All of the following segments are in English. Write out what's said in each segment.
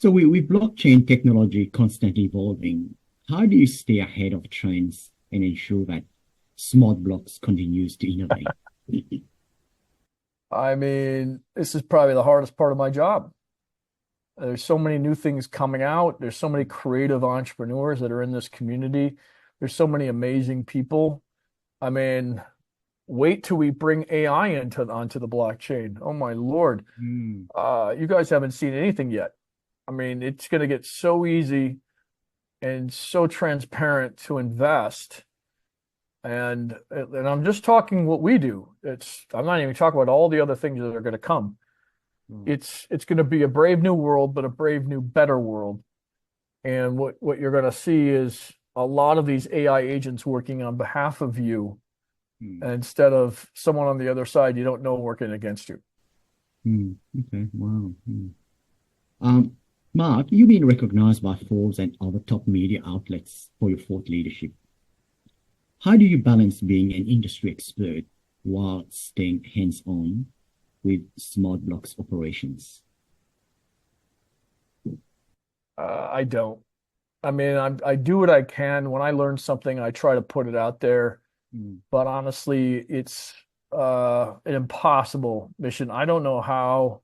So with blockchain technology constantly evolving, how do you stay ahead of trends and ensure that smart blocks continues to innovate? I mean, this is probably the hardest part of my job. There's so many new things coming out. There's so many creative entrepreneurs that are in this community. There's so many amazing people. I mean, wait till we bring AI onto the blockchain. Oh my Lord. Mm, You guys haven't seen anything yet. I mean, it's going to get so easy and so transparent to invest. And I'm just talking what we do. I'm not even talking about all the other things that are going to come. right. It's going to be a brave new world, but a brave new better world. And what you're going to see is a lot of these AI agents working on behalf of you Mm, instead of someone on the other side you don't know working against you. okay, wow. Um, Mark, you've been recognized by Forbes and other top media outlets for your thought leadership. How do you balance being an industry expert while staying hands-on with smart blocks operations? I don't. I mean, I do what I can. When I learn something, I try to put it out there. Mm, But honestly, it's an impossible mission. I don't know how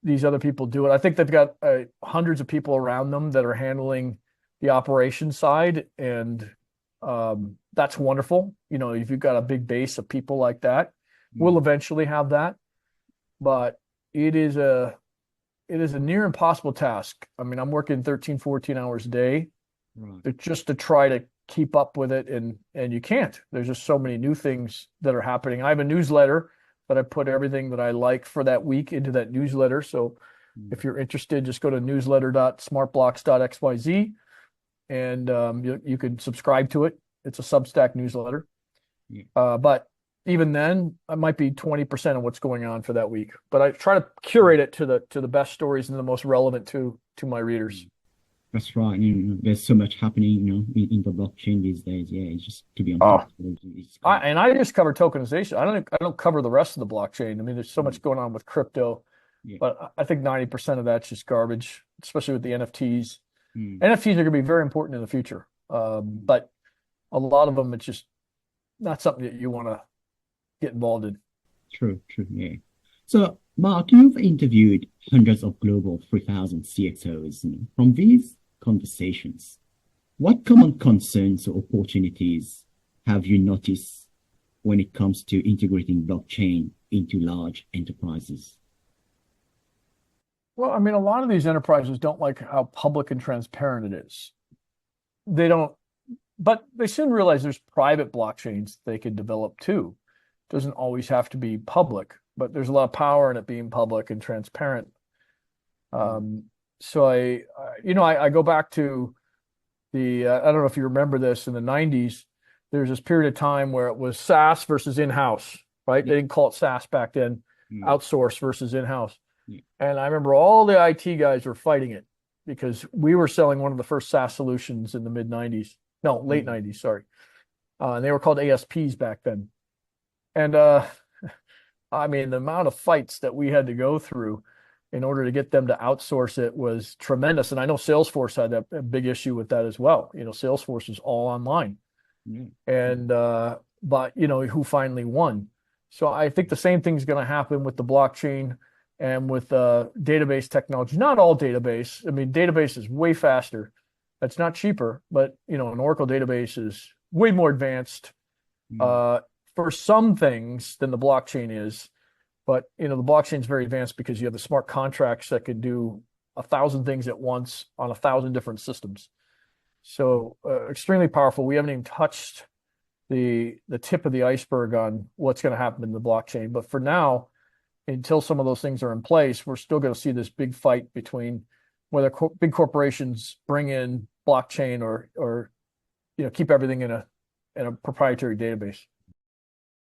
these other people do it. I think they've got hundreds of people around them that are handling the operation side, and that's wonderful. You know, if you've got a big base of people like that, we'll mm, eventually have that. But it is a it is a near impossible task. I mean, I'm working 13, 14 hours a day right. just to try to keep up with it, and you can't. There's just so many new things that are happening. I have a newsletter that I put everything that I like for that week into that newsletter. So Mm, if you're interested, just go to newsletter.smartblocks.xyz, and you can subscribe to it. It's a Substack newsletter. yeah, But even then, I might be 20% of what's going on for that week. But I try to mm, curate it to the best stories and the most relevant to my readers. mm. That's right. There's so much happening, in the blockchain these days. Yeah, it's just to be on top Oh, of it. It's great. I just cover tokenization. I don't cover the rest of the blockchain. I mean, there's so Mm, much going on with crypto, yeah. but I think 90% of that's just garbage, especially with the NFTs. Mm, NFTs are going to be very important in the future. mm. But a lot of them, it's just not something that you want to get involved in. True, true. Yeah. So, Mark, you've interviewed hundreds of global 3,000 CXOs. From these conversations, what common concerns or opportunities have you noticed when it comes to integrating blockchain into large enterprises? Well, I mean, a lot of these enterprises don't like how public and transparent it is. They don't, but they soon realize there's private blockchains they can develop too. It doesn't always have to be public, but there's a lot of power in it being public and transparent. Mm, Um, so I go back to I don't know if you remember this in the 90s. There's this period of time where it was SaaS versus in-house, right? yeah, They didn't call it SaaS back then, mm, outsource versus in-house. yeah, And I remember all the IT guys were fighting it because we were selling one of the first SaaS solutions in the mid 90s. No, late mm, 90s, sorry. And they were called ASPs back then. And I mean, the amount of fights that we had to go through in order to get them to outsource it was tremendous. And I know Salesforce had a big issue with that as well. You know, Salesforce is all online. yeah, mm, And but who finally won? So I think the same thing's going to happen with the blockchain and with database technology. Not all database. I mean, database is way faster. That's not cheaper, but an Oracle database is way more advanced mm, uh, for some things than the blockchain is. But the blockchain is very advanced because you have the smart contracts that can do 1,000 things at once on 1,000 different systems. So extremely powerful. We haven't even touched the tip of the iceberg on what's going to happen in the blockchain. But for now, until some of those things are in place, we're still going to see this big fight between whether big corporations bring in blockchain or keep everything in a proprietary database.